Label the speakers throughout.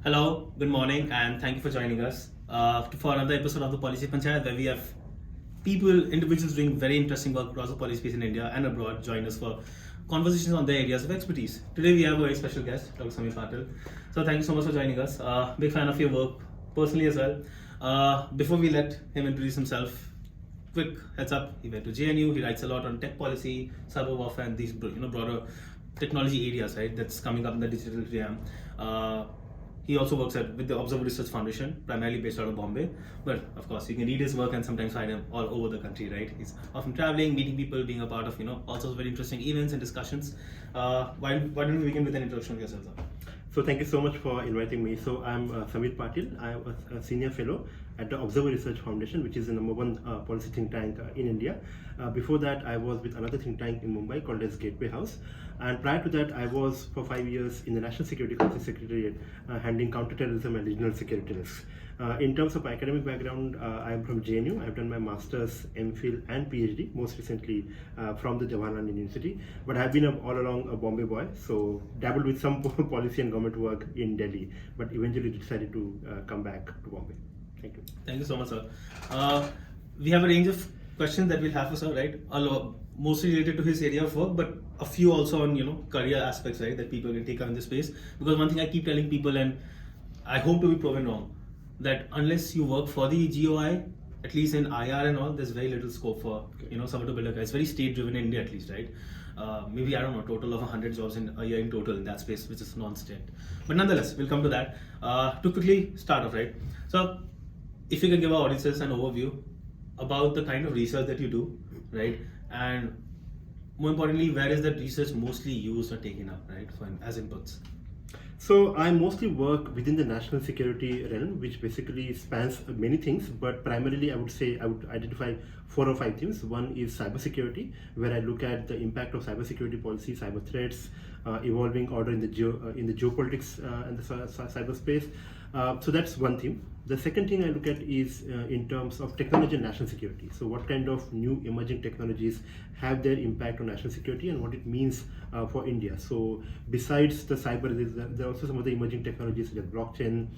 Speaker 1: Hello, good morning, and thank you for joining us for another episode of the Policy Panchayat, where we have individuals doing very interesting work across the policy space in India and abroad join us for conversations on their areas of expertise. Today we have a very special guest, Dr. Samir Patil. So thank you so much for joining us. Big fan of your work personally as well. Before we let him introduce himself, quick heads up: he went to JNU. He writes a lot on tech policy, cyber warfare, and these broader technology areas, right? That's coming up in the digital realm. He also works with the Observer Research Foundation, primarily based out of Bombay. But of course, you can read his work and sometimes find him all over the country, right? He's often traveling, meeting people, being a part of all sorts of very interesting events and discussions. Why don't we begin with an introduction of yourself, sir?
Speaker 2: So thank you so much for inviting me. So I'm Samir Patil. I'm a senior fellow at the Observer Research Foundation, which is the number one policy think tank in India. Before that, I was with another think tank in Mumbai called as Gateway House. And prior to that, I was for 5 years in the National Security Council Secretariat, handling counterterrorism and regional security risks. In terms of academic background, I am from JNU. I've done my master's, MPhil, and PhD, most recently from the Jawaharlal University. But I've been all along a Bombay boy, so dabbled with some policy and government work in Delhi, but eventually decided to come back to Bombay. Thank you.
Speaker 1: Thank you so much, sir. We have a range of questions that we'll have for sir, right? A lot, mostly related to his area of work, but a few also on career aspects, right? That people can take up in this space. Because one thing I keep telling people, and I hope to be proven wrong, that unless you work for the GOI, at least in IR and all, there's very little scope for someone to build a career. It's very state-driven in India, at least, right? Maybe I don't know, total of 100 jobs in a year in total in that space, which is non-state. But nonetheless, we'll come to that. To quickly start off, right? So, if you can give our audiences an overview about the kind of research that you do, right? And more importantly, where is that research mostly used or taken up, right, as inputs?
Speaker 2: So I mostly work within the national security realm, which basically spans many things, but primarily I would say I would identify 4 or 5 themes. One is cybersecurity, where I look at the impact of cybersecurity policy, cyber threats, evolving order in the geopolitics and the cyberspace. So that's one theme. The second thing I look at is in terms of technology and national security. So what kind of new emerging technologies have their impact on national security and what it means for India. So besides the cyber, there are also some of the emerging technologies such as blockchain,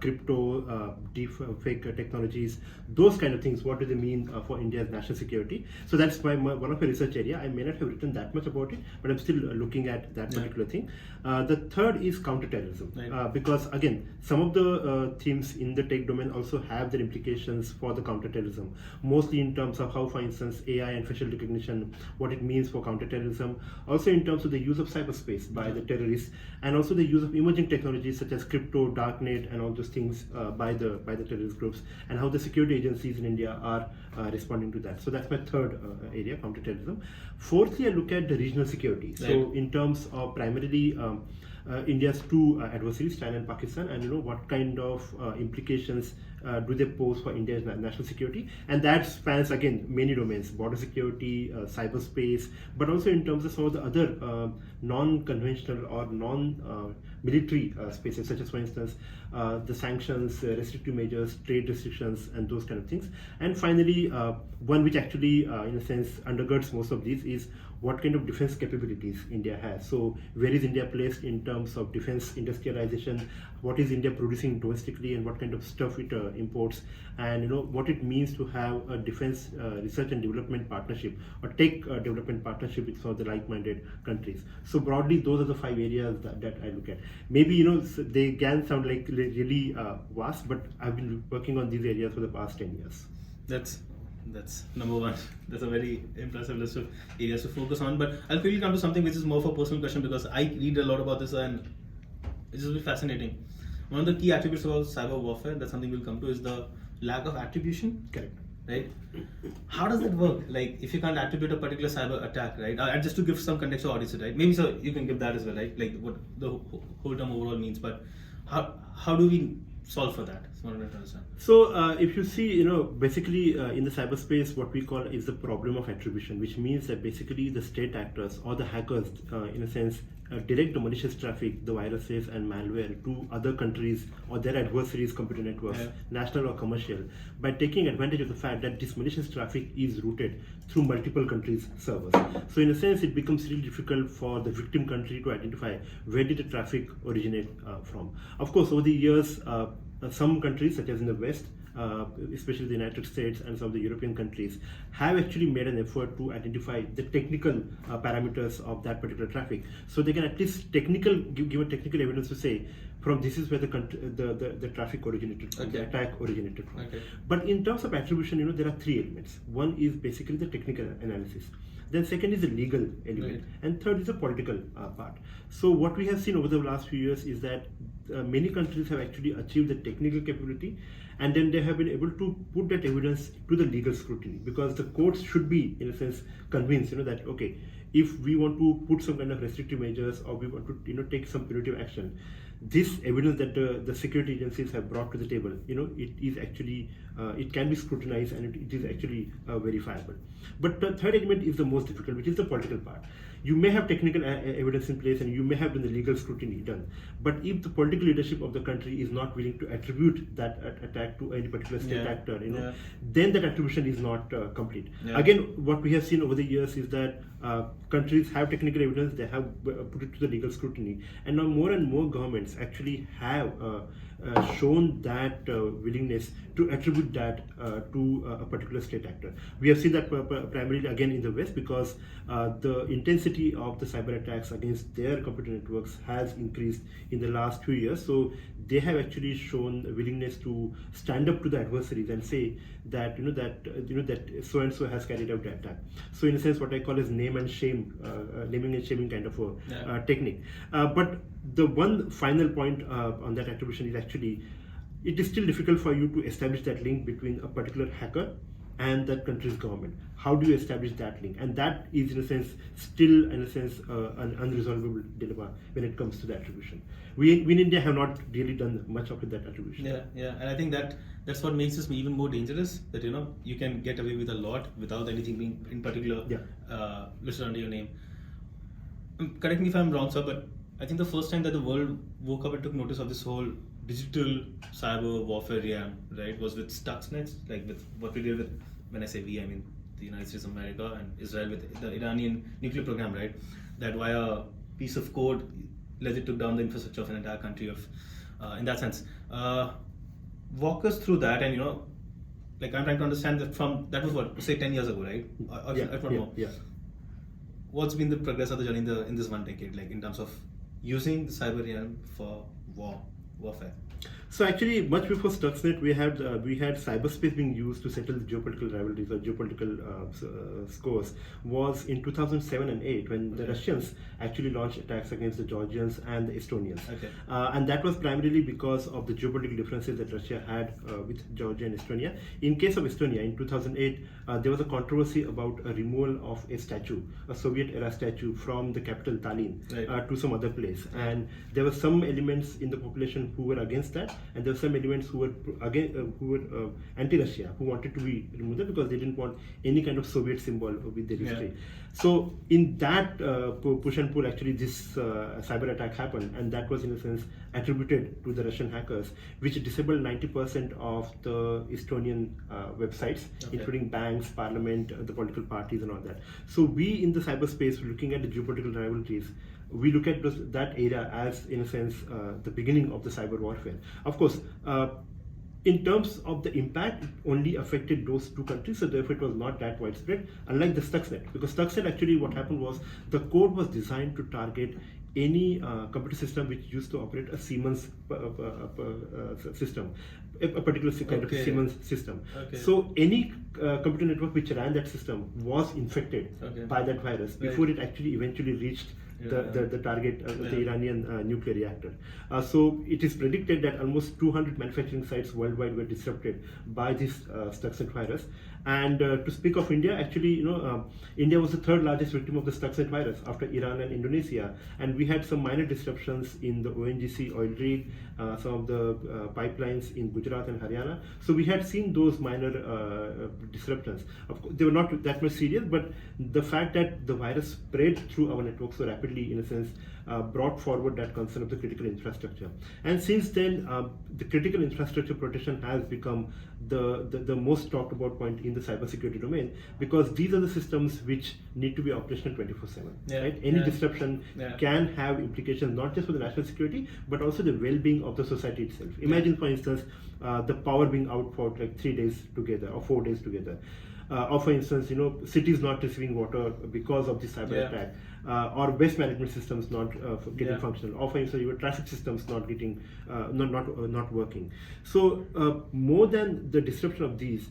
Speaker 2: crypto, deep fake technologies, those kind of things. What do they mean for India's national security? So that's one of my research area. I may not have written that much about it, but I'm still looking at that particular thing. The third is counterterrorism, because again, some of the themes in the tech domain also have their implications for the counterterrorism, mostly in terms of how, for instance, AI and facial recognition, what it means for counterterrorism, also in terms of the use of cyberspace by the terrorists, and also the use of emerging technologies such as crypto, darknet, and all those things by the terrorist groups, and how the security agencies in India are responding to that. So that's my third area, counterterrorism. Fourthly, I look at the regional security. Right. So in terms of primarily India's two adversaries, China and Pakistan, and what kind of implications do they pose for India's national security, and that spans again many domains: border security, cyberspace, but also in terms of some of the other non-conventional or non-military spaces, such as, for instance, the sanctions, restrictive measures, trade restrictions, and those kind of things. And finally, one which actually, in a sense, undergirds most of these is what kind of defense capabilities India has. So where is India placed in terms of defense industrialization? What is India producing domestically, and what kind of stuff it imports? And what it means to have a defense research and development partnership, or tech development partnership with some of the like-minded countries. So broadly, those are the 5 areas that I look at. Maybe they can sound like really vast, but I've been working on these areas for the past 10 years.
Speaker 1: That's number one. That's a very impressive list of areas to focus on. But I'll quickly come to something which is more of a personal question, because I read a lot about this and it's just really fascinating. One of the key attributes about cyber warfare, that's something we'll come to, is the lack of attribution.
Speaker 2: Correct.
Speaker 1: Right? How does that work? Like, if you can't attribute a particular cyber attack, right? And just to give some context to audience, right? Maybe so you can give that as well, right? Like what the whole term overall means. But how do we solve for that? That's what I'm trying to understand.
Speaker 2: So if you see, basically in the cyberspace, what we call is the problem of attribution, which means that basically the state actors or the hackers, in a sense, direct the malicious traffic, the viruses and malware to other countries or their adversaries' computer networks, national or commercial, by taking advantage of the fact that this malicious traffic is routed through multiple countries' servers. So in a sense, it becomes really difficult for the victim country to identify where did the traffic originate from. Of course, over the years, some countries, such as in the West, especially the United States and some of the European countries, have actually made an effort to identify the technical parameters of that particular traffic, so they can at least give a technical evidence to say from this is where the traffic originated from, the attack originated from. But in terms of attribution, there are three elements. One is basically the technical analysis. Then second is the legal element, and third is the political part. So what we have seen over the last few years is that many countries have actually achieved the technical capability, and then they have been able to put that evidence to the legal scrutiny, because the courts should be, in a sense, convinced, that okay, if we want to put some kind of restrictive measures or we want to, take some punitive action, this evidence that the security agencies have brought to the table, it is actually, it can be scrutinized and it is actually verifiable. But the third element is the most difficult, which is the political part. You may have technical evidence in place and you may have done the legal scrutiny done, but if the political leadership of the country is not willing to attribute that attack to any particular state actor, then that attribution is not complete. Again, what we have seen over the years is that countries have technical evidence, they have put it to the legal scrutiny, and now more and more governments actually have shown that willingness to attribute that to a particular state actor. We have seen that primarily again in the West, because the intensity of the cyber attacks against their computer networks has increased in the last few years. So they have actually shown a willingness to stand up to the adversaries and say that that so and so has carried out the attack. So in a sense, what I call is naming and shaming kind of a technique. But the one final point on that attribution is actually, it is still difficult for you to establish that link between a particular hacker and that country's government. How do you establish that link? And that is, in a sense, still, in a sense, an unresolvable dilemma when it comes to the attribution. We in India have not really done much of that attribution.
Speaker 1: And I think that's what makes this even more dangerous. That you can get away with a lot without anything being in particular listed under your name. Correct me if I'm wrong, sir, but I think the first time that the world woke up and took notice of this whole digital cyber warfare realm, right, was with Stuxnet, like with what we did with, when I say we, I mean the United States of America and Israel with the Iranian nuclear program, right, that via a piece of code legit took down the infrastructure of an entire country of, in that sense. Walk us through that, and like I'm trying to understand that from, that was what, say 10 years ago, right? What's been the progress of the journey in this 1 decade, like in terms of using the cyber realm for warfare?
Speaker 2: So actually, much before Stuxnet, we had cyberspace being used to settle the geopolitical rivalries or geopolitical scores. Was in 2007 and 8 when the Russians actually launched attacks against the Georgians and the Estonians, and that was primarily because of the geopolitical differences that Russia had with Georgia and Estonia. In case of Estonia, in 2008, there was a controversy about a removal of a statue, a Soviet-era statue, from the capital Tallinn to some other place, and there were some elements in the population who were against that, and there were some elements who were anti-Russia, who wanted to be removed because they didn't want any kind of Soviet symbol with their history. So in that push and pull, actually this cyber attack happened, and that was in a sense attributed to the Russian hackers, which disabled 90% of the Estonian websites, including banks, parliament, the political parties and all that. So we in the cyberspace, looking at the geopolitical rivalries, we look at that era as, in a sense, the beginning of the cyber warfare. Of course, in terms of the impact, it only affected those two countries, so therefore it was not that widespread, unlike the Stuxnet. Because Stuxnet, actually what happened was, the code was designed to target any computer system which used to operate a Siemens system, a particular kind of Siemens system. So any computer network which ran that system was infected by that virus before it actually eventually reached the target, the Iranian nuclear reactor. So it is predicted that almost 200 manufacturing sites worldwide were disrupted by this Stuxnet virus. And to speak of India, actually, India was the third largest victim of the Stuxnet virus after Iran and Indonesia. And we had some minor disruptions in the ONGC oil rig, some of the pipelines in Gujarat and Haryana. So we had seen those minor disruptions. Of course, they were not that much serious, but the fact that the virus spread through our network so rapidly, in a sense, brought forward that concern of the critical infrastructure. And since then, the critical infrastructure protection has become the most talked about point in the cybersecurity domain, because these are the systems which need to be operational 24/7. Right? Any disruption can have implications not just for the national security but also the well-being of the society itself. Imagine, for instance, the power being out for like 3 days together or 4 days together. Or for instance, cities not receiving water because of the cyber attack, or waste management systems not getting functional, or for instance, your traffic systems not getting not working. So more than the disruption of these,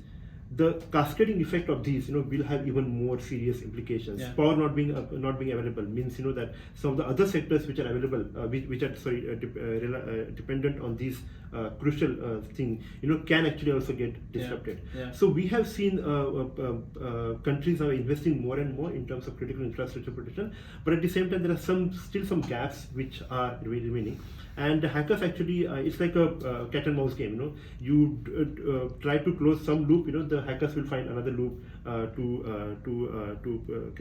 Speaker 2: the cascading effect of these, will have even more serious implications. Power not being available means, that some of the other sectors which are available, which are dependent on these crucial thing, can actually also get disrupted. So we have seen countries are investing more and more in terms of critical infrastructure protection, but at the same time there are still some gaps which are remaining. And the hackers actually, it's like a cat and mouse game. You try to close some loop, the hackers will find another loop to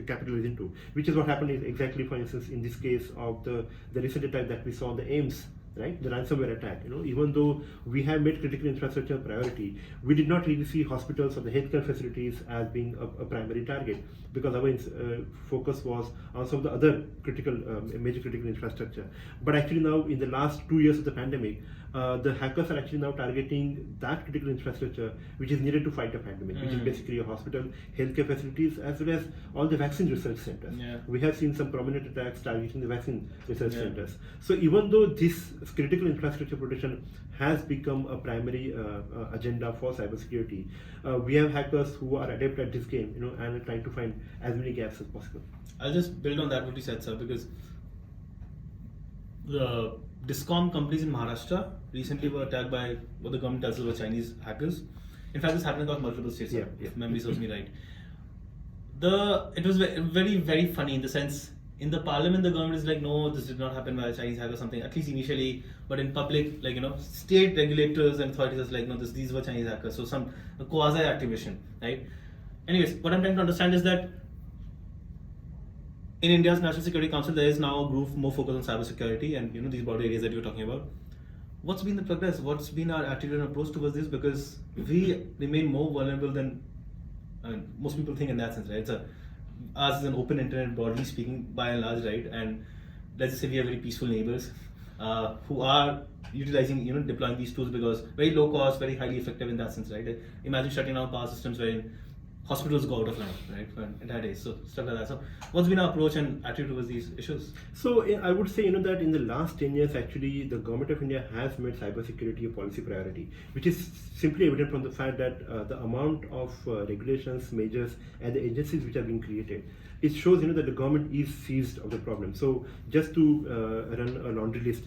Speaker 2: capitalize into, which is what happened exactly, for instance, in this case of the recent attack that we saw on the AIMS. Right, the ransomware attack. Even though we have made critical infrastructure a priority, we did not really see hospitals or the healthcare facilities as being a primary target, because our focus was on some of the other major critical infrastructure. But actually now, in the last 2 years of the pandemic, the hackers are actually now targeting that critical infrastructure which is needed to fight a pandemic, which is basically a hospital, healthcare facilities, as well as all the vaccine research centers. We have seen some prominent attacks targeting the vaccine research centers. So even though this critical infrastructure protection has become a primary agenda for cybersecurity, we have hackers who are adept at this game, and are trying to find as many gaps as possible.
Speaker 1: I'll just build on that what you said, sir, because the Discom companies in Maharashtra recently were attacked by what the government tells us were Chinese hackers. In fact, this happened across multiple states, if memory serves me right. It was very, very funny in the sense, in the parliament, the government is like, no, this did not happen by a Chinese hacker or something, at least initially, but in public, state regulators and authorities are like, no, these were Chinese hackers, so some quasi-attribution, right? Anyways, what I'm trying to understand is that in India's National Security Council, there is now a group more focused on cybersecurity and these broader areas that you're talking about. What's been the progress? What's been our attitude and approach towards this? Because we remain more vulnerable than most people think in that sense, right? Ours is an open internet, broadly speaking, by and large, right? And let's just say we have very peaceful neighbors who are utilizing, deploying these tools because very low cost, very highly effective in that sense, right? Imagine shutting down power systems wherein hospitals go out of line, right, for an entire day. So stuff like that. So what's been our approach and attitude towards these issues?
Speaker 2: So I would say, that in the last 10 years, actually, the government of India has made cybersecurity a policy priority, which is simply evident from the fact that the amount of regulations, measures, and the agencies which are being created, it shows, that the government is seized of the problem. So just to run a laundry list,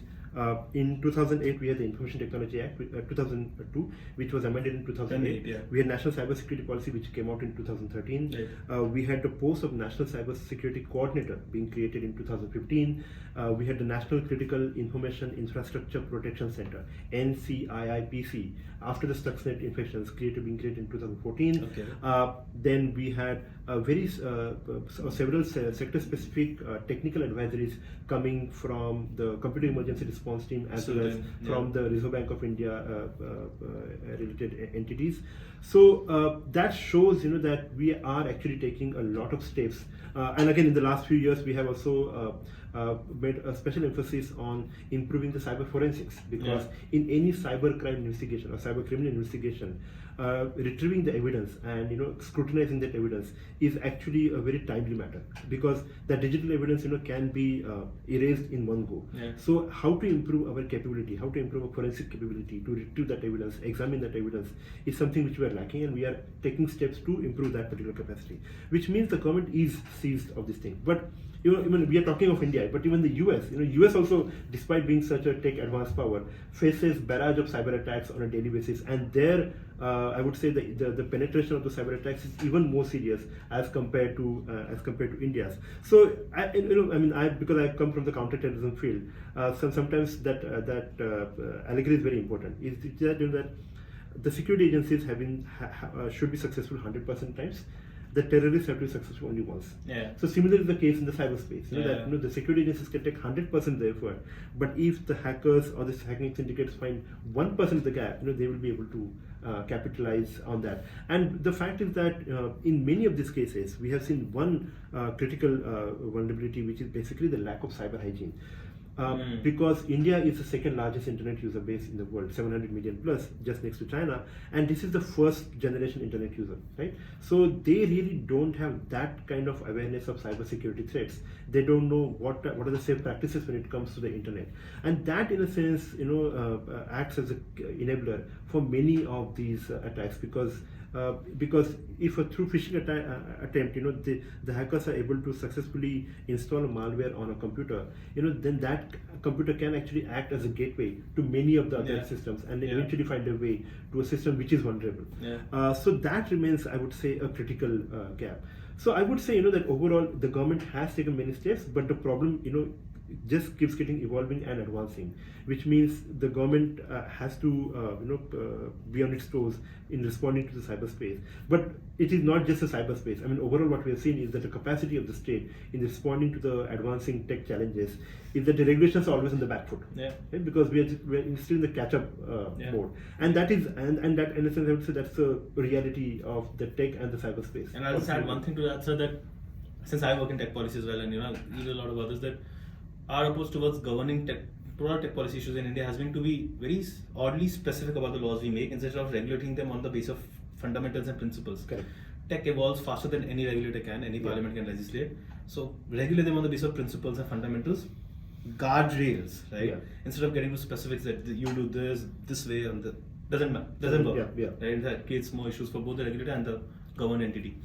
Speaker 2: in 2008, we had the Information Technology Act, 2002, which was amended in 2008. We had National Cybersecurity Policy, which came out in 2013. We had the post of National Cybersecurity Coordinator being created in 2015. We had the National Critical Information Infrastructure Protection Center, NCIIPC, after the Stuxnet infections being created in 2014. Then we had several sector-specific technical advisories coming from the Computer Emergency Response Team as well as from the Reserve Bank of India related entities. So that shows, that we are actually taking a lot of steps. And again, in the last few years, we have also made a special emphasis on improving the cyber forensics, because in any cyber crime investigation or cyber criminal investigation, retrieving the evidence and scrutinizing that evidence is actually a very timely matter, because that digital evidence can be erased in one go. So how to improve our capability, how to improve our forensic capability to retrieve that evidence, examine that evidence, is something which we are lacking, and we are taking steps to improve that particular capacity, which means the government is seized of this thing. But even we are talking of India, but even the US, US also, despite being such a tech advanced power, faces barrage of cyber attacks on a daily basis, and there I would say the penetration of the cyber attacks is even more serious as compared to India's. So because I come from the counterterrorism field, sometimes that allegory is very important. Is that the security agencies should be successful 100% times. the terrorists have to be successful only once.
Speaker 1: Yeah.
Speaker 2: So similar is the case in the cyberspace. You know,
Speaker 1: Yeah.
Speaker 2: that the security agencies can take 100% of the effort, but if the hackers or the hacking syndicates find 1% of the gap, they will be able to capitalize on that. And the fact is that in many of these cases, we have seen one critical vulnerability, which is basically the lack of cyber hygiene. Because India is the second largest internet user base in the world, 700 million plus, just next to China, and this is the first generation internet user, right? So they really don't have that kind of awareness of cybersecurity threats. They don't know what are the safe practices when it comes to the internet, and that, in a sense, acts as an enabler for many of these attacks, because if a through phishing attempt, the hackers are able to successfully install a malware on a computer, then that computer can actually act as a gateway to many of the other systems, and eventually find a way to a system which is vulnerable. So that remains, I would say, a critical gap. So I would say, that overall the government has taken many steps, but the problem, just keeps getting evolving and advancing, which means the government has to be on its toes in responding to the cyberspace. But it is not just a cyberspace. I mean, overall what we have seen is that the capacity of the state in responding to the advancing tech challenges is that the regulations are always on the back foot, right? Because we're still in the catch-up mode, and that is and that, in a sense, I would say that's the reality of the tech and the cyberspace.
Speaker 1: And I'll just add one thing to that, sir, that since I work in tech policy as well, and I read a lot of others, that our approach towards governing product tech policy issues in India has been to be very oddly specific about the laws we make, instead of regulating them on the basis of fundamentals and principles.
Speaker 2: Correct.
Speaker 1: Tech evolves faster than any regulator can, any parliament can legislate. So regulate them on the basis of principles and fundamentals, guardrails, right?
Speaker 2: Yeah.
Speaker 1: Instead of getting to specifics that you do this way, and doesn't work. Right? That creates more issues for both the regulator and the governed entity.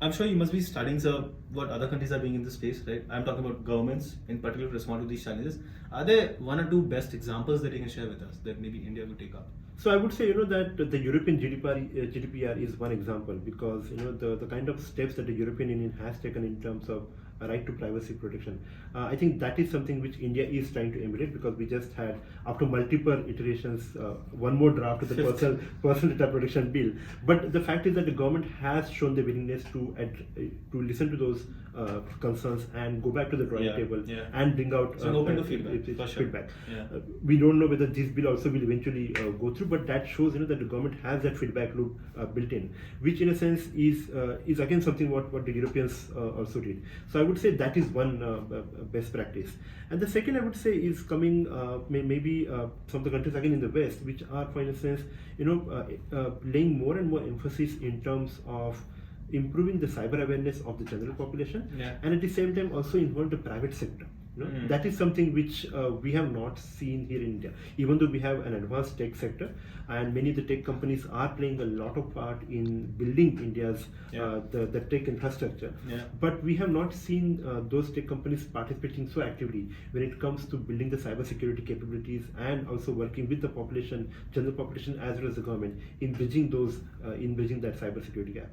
Speaker 1: I'm sure you must be studying, sir, what other countries are doing in this space, right? I'm talking about governments in particular to respond to these challenges. Are there one or two best examples that you can share with us that maybe India would take up?
Speaker 2: So I would say, that the European GDPR is one example, because the kind of steps that the European Union has taken in terms of a right to privacy protection. I think that is something which India is trying to emulate, because we just had, after multiple iterations, one more draft of the personal data protection bill. But the fact is that the government has shown the willingness to listen to those concerns and go back to the drawing table and bring out
Speaker 1: open to feedback.
Speaker 2: We don't know whether this bill also will eventually go through, but that shows that the government has that feedback loop built in, which in a sense is again something what the Europeans also did. So I would say that is one best practice. And the second, I would say, is coming maybe from the countries again in the West, which are, for instance, laying more and more emphasis in terms of improving the cyber awareness of the general population, and at the same time also involve the private sector. That is something which we have not seen here in India, even though we have an advanced tech sector, and many of the tech companies are playing a lot of part in building India's the tech infrastructure. But we have not seen those tech companies participating so actively when it comes to building the cybersecurity capabilities, and also working with the population, general population, as well as the government in bridging that cybersecurity gap.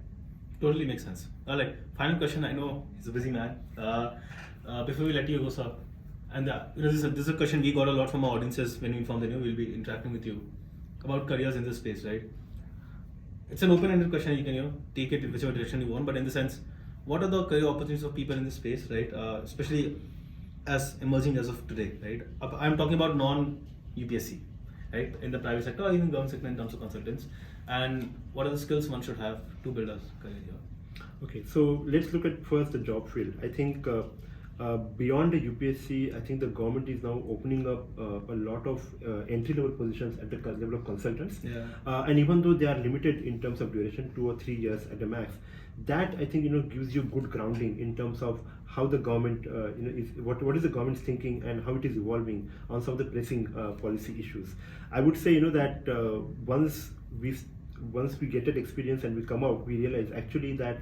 Speaker 1: Totally makes sense. Final question. I know he's a busy man. Before we let you go, sir, and this is a question we got a lot from our audiences when we informed them we'll be interacting with you about careers in this space, right? It's an open-ended question. You can take it in whichever direction you want, but in the sense, what are the career opportunities of people in this space, right? Especially as emerging as of today, right? I'm talking about non-UPSC, right? In the private sector or even government sector in terms of consultants. And what are the skills one should have to build a career here?
Speaker 2: Okay, so let's look at first the job field. I think beyond the UPSC, I think the government is now opening up a lot of entry-level positions at the level of consultants. And even though they are limited in terms of duration, 2 or 3 years at the max, that I think gives you good grounding in terms of how the government what is the government's thinking and how it is evolving on some of the pressing policy issues. I would say that once we get that experience and we come out, we realize actually that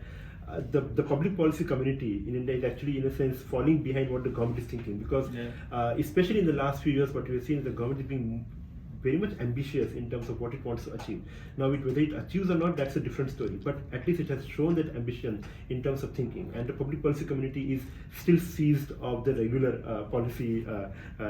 Speaker 2: the public policy community in India is actually, in a sense, falling behind what the government is thinking, because especially in the last few years, what we have seen is the government is being very much ambitious in terms of what it wants to achieve. Now, whether it achieves or not, that's a different story, but at least it has shown that ambition in terms of thinking, and the public policy community is still seized of the regular policy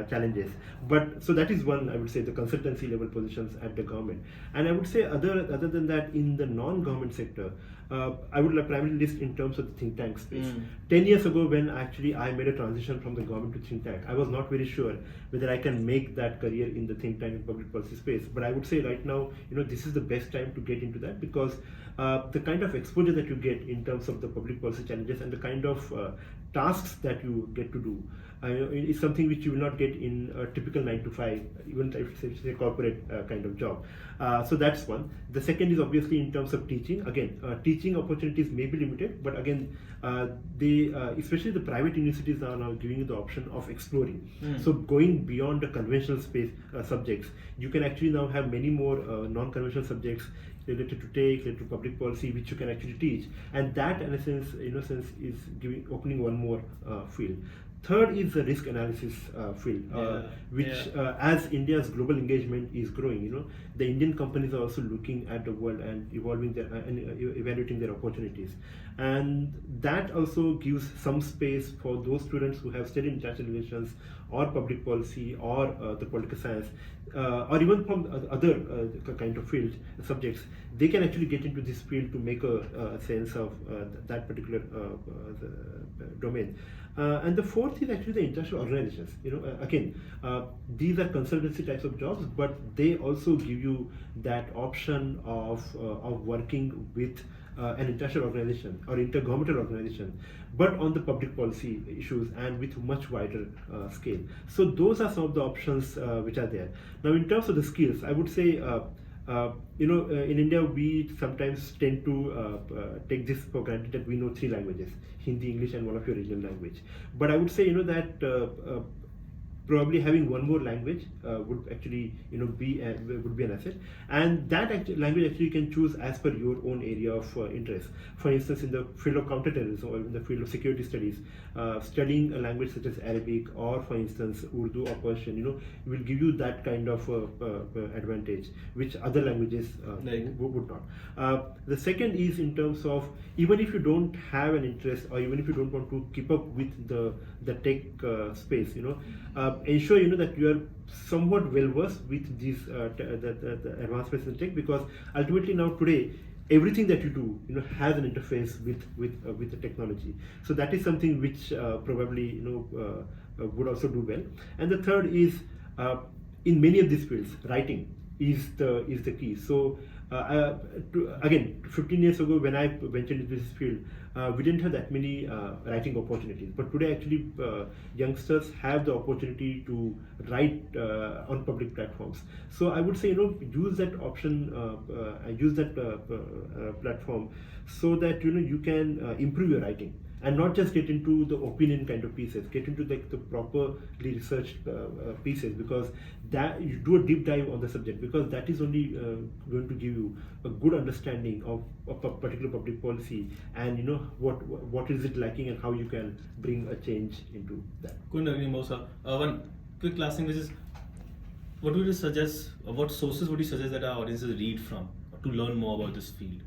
Speaker 2: challenges. But so that is one, I would say, the consultancy level positions at the government. And I would say other than that, in the non-government sector, I would primarily list in terms of the think tank space. 10 years ago, when actually I made a transition from the government to think tank, I was not very sure whether I can make that career in the think tank and public policy space. But I would say right now, this is the best time to get into that, because the kind of exposure that you get in terms of the public policy challenges and the kind of tasks that you get to do is something which you will not get in a typical 9 to 5, even if it's a corporate kind of job. So that's one. The second is obviously in terms of teaching. Again, teaching opportunities may be limited, but again, especially the private universities are now giving you the option of exploring. So going beyond the conventional space subjects, you can actually now have many more non-conventional subjects related to public policy, which you can actually teach, and that in a sense is opening one more field. Third is the risk analysis field, which as India's global engagement is growing, the Indian companies are also looking at the world and evolving their and evaluating their opportunities, and that also gives some space for those students who have studied international relations or public policy or the political science, or even from other kind of fields subjects. They can actually get into this field to make a sense of that particular domain. And the fourth is actually the international organizations. Again, these are consultancy types of jobs, but they also give you that option of working with an international organization or intergovernmental organization, but on the public policy issues and with much wider scale. So those are some of the options which are there. Now, in terms of the skills, I would say, in India, we sometimes tend to take this for granted that we know 3 languages: Hindi, English, and one of your regional language. But I would say, that probably having one more language would actually be an asset, and that language actually you can choose as per your own area of interest. For instance, in the field of counterterrorism or in the field of security studies, studying a language such as Arabic or, for instance, Urdu or Persian, will give you that kind of advantage which other languages would not. The second is in terms of, even if you don't have an interest or even if you don't want to keep up with the tech space, ensure that you are somewhat well versed with these the advancements in tech, because ultimately now today everything that you do has an interface with the technology. So that is something which probably would also do well. And the third is, in many of these fields, writing is the key. So again, 15 years ago when I ventured into this field, we didn't have that many writing opportunities. But today, actually, youngsters have the opportunity to write on public platforms. So I would say, use that option, use that platform, so that you can improve your writing. And not just get into the opinion kind of pieces, get into the properly researched pieces, because that you do a deep dive on the subject, because that is only going to give you a good understanding of a particular public policy, and what is it lacking and how you can bring a change into that.
Speaker 1: Couldn't agree more, sir. One quick last thing, which is, what would you suggest, what sources would you suggest that our audiences read from to learn more about this field?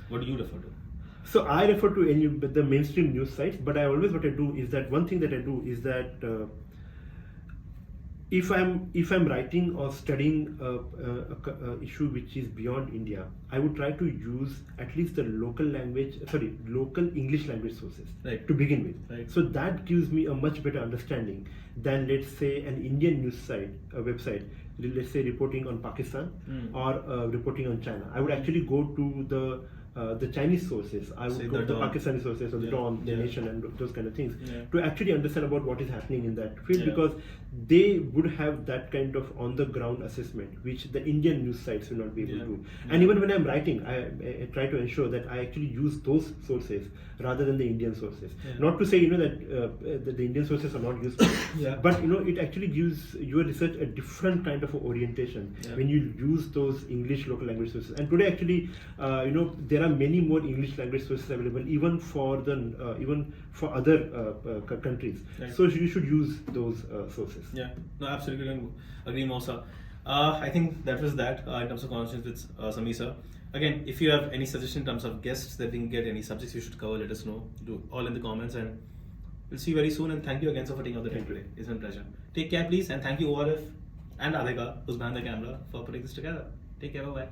Speaker 1: What do you refer to?
Speaker 2: So I refer to the mainstream news sites, but what I do is that one thing that I do is that if I'm writing or studying a issue which is beyond India, I would try to use at least the local English language sources to begin with. Right. So that gives me a much better understanding than, let's say, an Indian news site, a website, let's say reporting on Pakistan or reporting on China. I would actually go to the Chinese sources. I would go to the Pakistani sources, or the Dawn, the Nation, and those kind of things, to actually understand about what is happening in that field, because they would have that kind of on-the-ground assessment, which the Indian news sites will not be able to do. And even when I'm writing, I try to ensure that I actually use those sources rather than the Indian sources. Not to say that the Indian sources are not useful, but it actually gives your research a different kind of orientation when you use those English local language sources. And today, actually, there are many more English language sources available, even for other countries. Right. So you should use those sources. Yeah,
Speaker 1: no, absolutely agree, Mosa. I think that was that in terms of conversations with Samir sir. Again, if you have any suggestion in terms of guests that we can get, any subjects you should cover, let us know. Do all in the comments, and we'll see you very soon. And thank you again, sir, for taking out the time today. It's been a pleasure. Take care, please, and thank you, ORF and Adhika, who's behind the camera, for putting this together. Take care, bye-bye.